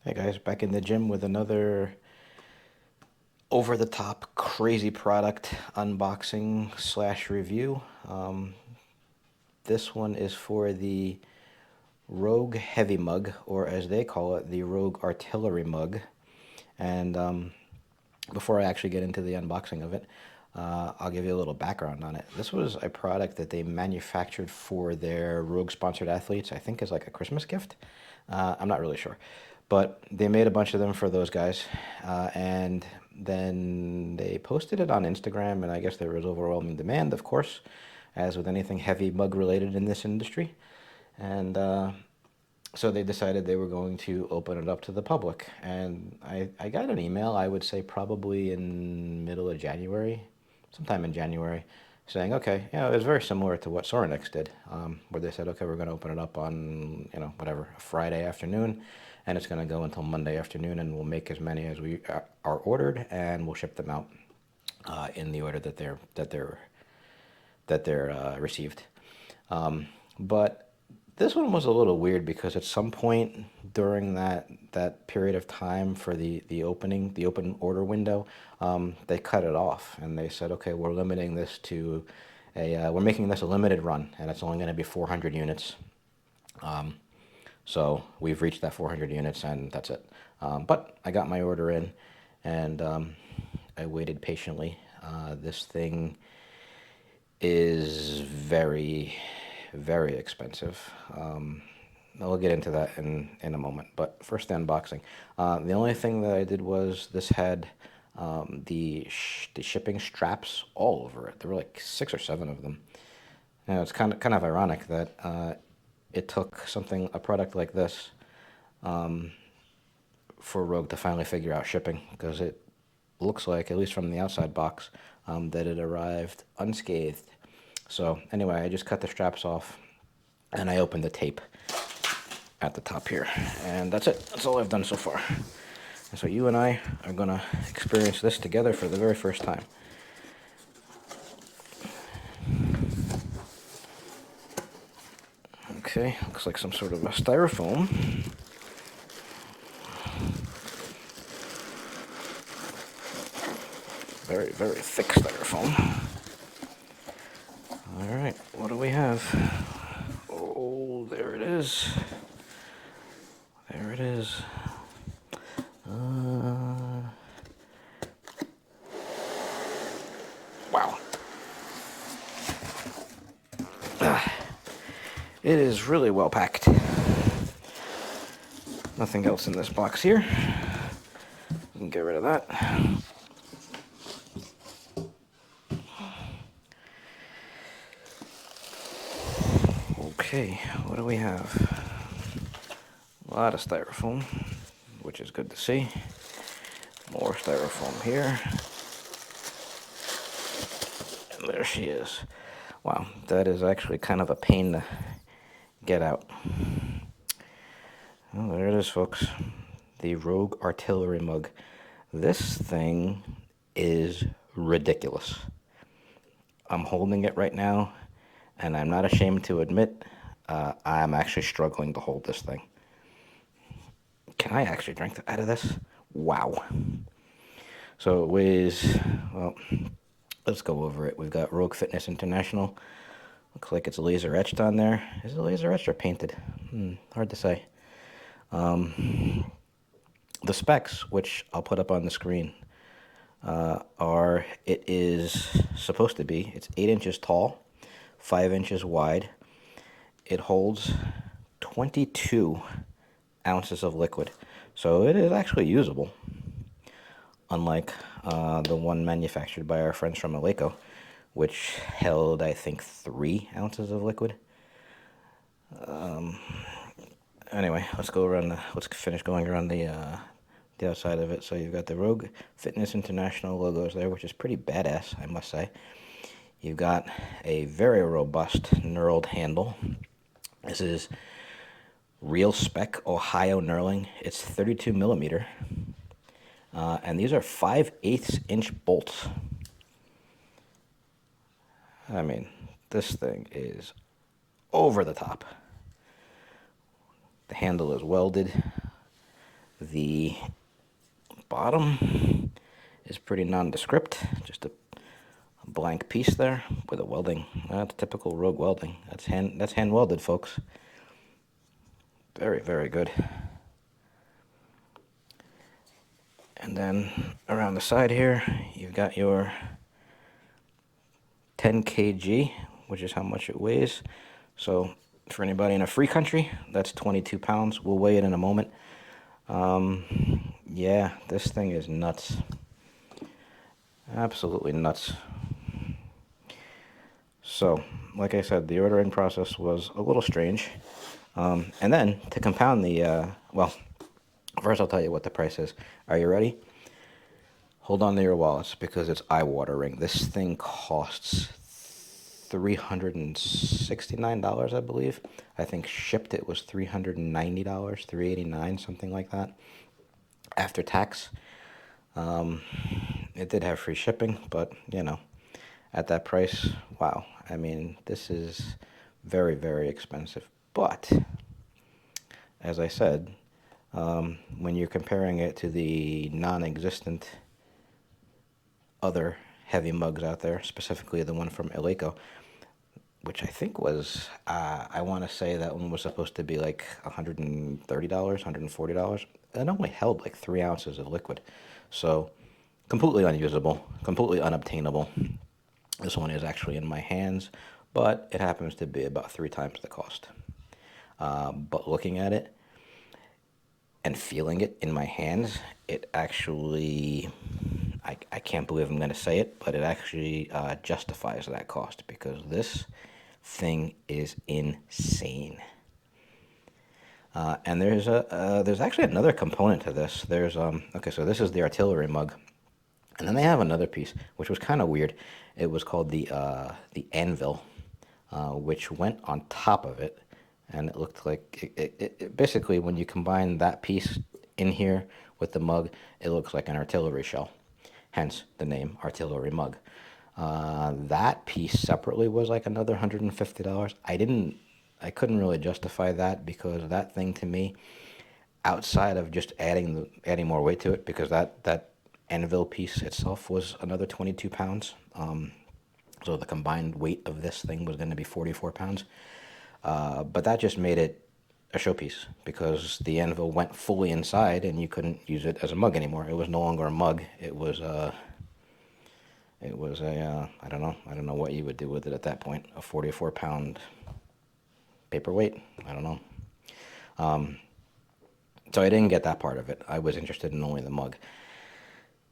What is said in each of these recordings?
Hey guys, back in the gym with another over-the-top crazy product unboxing slash review. This one is for the Rogue Heavy Mug, or as they call it, the Rogue Artillery Mug. And before I actually get into the unboxing of it, I'll give you a little background on it. This was a product that they manufactured for their Rogue sponsored athletes, I think as like a Christmas gift. I'm not really sure. But they made a bunch of them for those guys. And then they posted it on Instagram, and I guess there was overwhelming demand, of course, as with anything heavy mug related in this industry. And so they decided they were going to open it up to the public. And I got an email, I would say probably in middle of January, sometime in January, saying, okay, it was very similar to what Sorinex did, where they said, okay, we're going to open it up on, whatever, a Friday afternoon, and it's going to go until Monday afternoon, and we'll make as many as we are ordered, and we'll ship them out in the order that they're received. But this one was a little weird because at some point during that period of time for the open order window, they cut it off and they said, okay, we're limiting this to we're making this a limited run, and it's only going to be 400 units. So we've reached that 400 units, and that's it. But I got my order in, and I waited patiently. This thing is very, very expensive. I'll get into that in a moment. But first, the unboxing. The only thing that I did was this had the shipping straps all over it. There were like 6 or 7 of them. Now it's kind of ironic that it took a product like this, for Rogue to finally figure out shipping, because it looks like, at least from the outside box, that it arrived unscathed. So anyway, I just cut the straps off and I opened the tape at the top here, and that's it. That's all I've done so far. And so you and I are gonna experience this together for the very first time. Okay, looks like some sort of a styrofoam. Very, very thick styrofoam. All right, what do we have? Oh, there it is. There it is. Wow. It is really well packed. Nothing else in this box here. We can get rid of that. Okay, what do we have? A lot of styrofoam, which is good to see. More styrofoam here. And there she is. Wow, that is actually kind of a pain to get out. Oh, there it is, folks. The Rogue Artillery Mug. This thing is ridiculous. I'm holding it right now, and I'm not ashamed to admit I'm actually struggling to hold this thing. Can I actually drink out of this? Wow. So it weighs, well, let's go over it. We've got Rogue Fitness International. Looks like it's laser etched on there. Is it laser etched or painted? Hard to say. The specs, which I'll put up on the screen, it is supposed to be, it's 8 inches tall, 5 inches wide. It holds 22 ounces of liquid. So it is actually usable, unlike the one manufactured by our friends from Eleco, which held, I think, 3 ounces of liquid. Anyway, let's finish going around the outside of it. So you've got the Rogue Fitness International logos there, which is pretty badass, I must say. You've got a very robust knurled handle. This is real spec Ohio knurling. It's 32 millimeter. And these are 5/8 inch bolts. I mean, this thing is over the top. The handle is welded. The bottom is pretty nondescript, just a blank piece there with a welding. That's typical Rogue welding. That's hand welded, folks. Very, very good. And then around the side here, you've got your 10 kg, which is how much it weighs. So for anybody in a free country, that's 22 pounds. We'll weigh it in a moment. Yeah, this thing is nuts. Absolutely nuts. So, like I said, the ordering process was a little strange. And then, to compound the, well, first I'll tell you what the price is. Are you ready? Hold on to your wallets because it's eye-watering. This thing costs $369, I believe. I think shipped it was $390, $389, something like that. After tax. It did have free shipping, but, you know, at that price, wow. I mean, this is very, very expensive. But, as I said, when you're comparing it to the non-existent other heavy mugs out there, specifically the one from Eleiko, which I think was, I want to say that one was supposed to be like $130, $140. It only held like 3 ounces of liquid. So, completely unusable, completely unobtainable. This one is actually in my hands, but it happens to be about 3 times the cost. But looking at it and feeling it in my hands, it actually, I can't believe I'm going to say it, but it actually justifies that cost because this thing is insane. And there's actually another component to this. There's okay, so this is the artillery mug, and then they have another piece which was kind of weird. It was called the Anvil, which went on top of it, and it looked like it basically when you combine that piece in here with the mug, it looks like an artillery shell. Hence the name artillery mug. That piece separately was like another $150. I couldn't really justify that because that thing to me, outside of just adding more weight to it, because that Anvil piece itself was another 22 pounds. So the combined weight of this thing was going to be 44 pounds. But that just made it a showpiece because the Anvil went fully inside and you couldn't use it as a mug anymore. It was no longer a mug. It was a I don't know what you would do with it at that point. A 44-pound paperweight. I don't know. So I didn't get that part of it. I was interested in only the mug.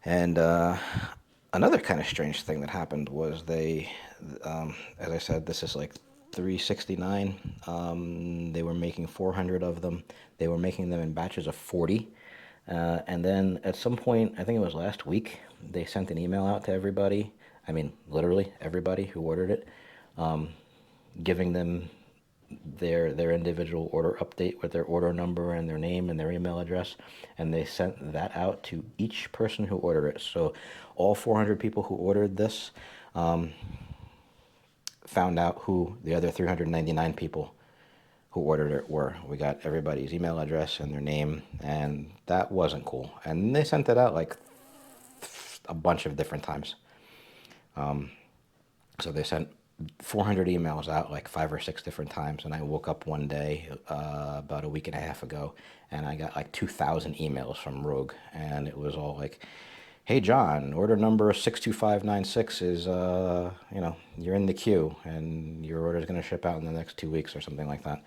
And another kind of strange thing that happened was they, as I said, this is like $369. They were making 400 of them. They were making them in batches of 40. And then at some point, I think it was last week, they sent an email out to everybody. I mean, literally everybody who ordered it, giving them their individual order update with their order number and their name and their email address, and they sent that out to each person who ordered it. So all 400 people who ordered this found out who the other 399 people who ordered it were. We got everybody's email address and their name, and that wasn't cool. And they sent it out like a bunch of different times. So they sent 400 emails out like 5 or 6 different times, and I woke up one day about a week and a half ago, and I got like 2,000 emails from Rogue, and it was all like, "Hey John, order number 62596 is you're in the queue, and your order is going to ship out in the next 2 weeks," or something like that.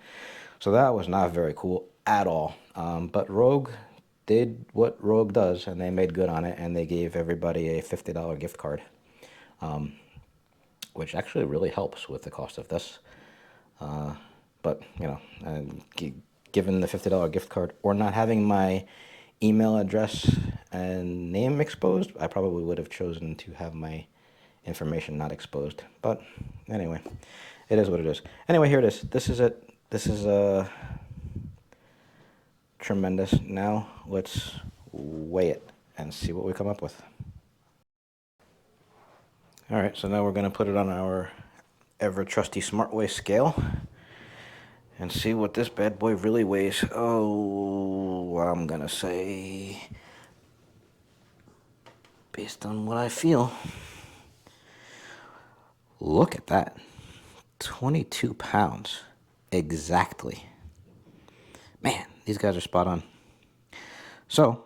So that was not very cool at all. But Rogue did what Rogue does, and they made good on it, and they gave everybody a $50 gift card. Which actually really helps with the cost of this. But, given the $50 gift card or not having my email address and name exposed, I probably would have chosen to have my information not exposed. But anyway, it is what it is. Anyway, here it is. This is it. This is tremendous. Now let's weigh it and see what we come up with. Alright, so now we're going to put it on our ever-trusty SmartWeigh scale. and see what this bad boy really weighs. Oh, I'm gonna say, based on what I feel, look at that. 22 pounds. Exactly. Man, these guys are spot on. So,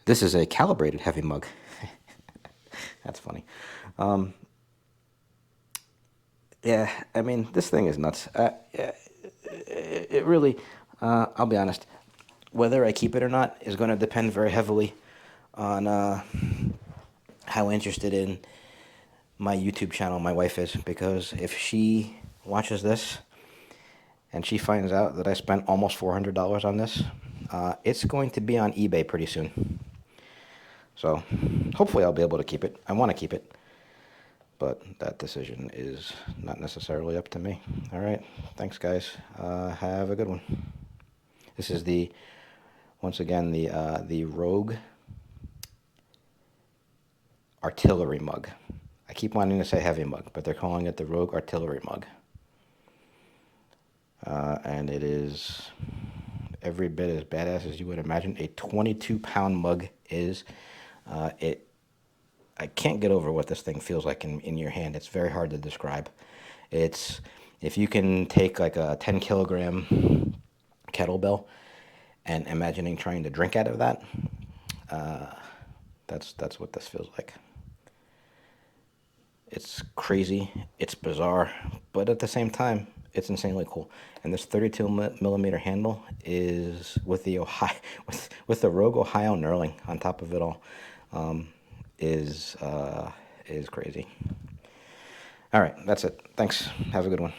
this is a calibrated heavy mug. That's funny. Yeah, I mean, this thing is nuts. It really, I'll be honest, whether I keep it or not is going to depend very heavily on how interested in my YouTube channel my wife is. Because if she watches this and she finds out that I spent almost $400 on this, it's going to be on eBay pretty soon. So hopefully I'll be able to keep it. I want to keep it. But that decision is not necessarily up to me. All right. Thanks, guys. Have a good one. This is once again, the Rogue Artillery mug. I keep wanting to say heavy mug, but they're calling it the Rogue Artillery mug. And it is every bit as badass as you would imagine a 22-pound mug is. I can't get over what this thing feels like in your hand. It's very hard to describe. It's, if you can take like a 10-kilogram kettlebell and imagining trying to drink out of that, that's what this feels like. It's crazy, it's bizarre, but at the same time, it's insanely cool. And this 32 millimeter handle is with the Ohio, with the Rogue Ohio knurling on top of it all, is crazy. All right, that's it. Thanks. Have a good one.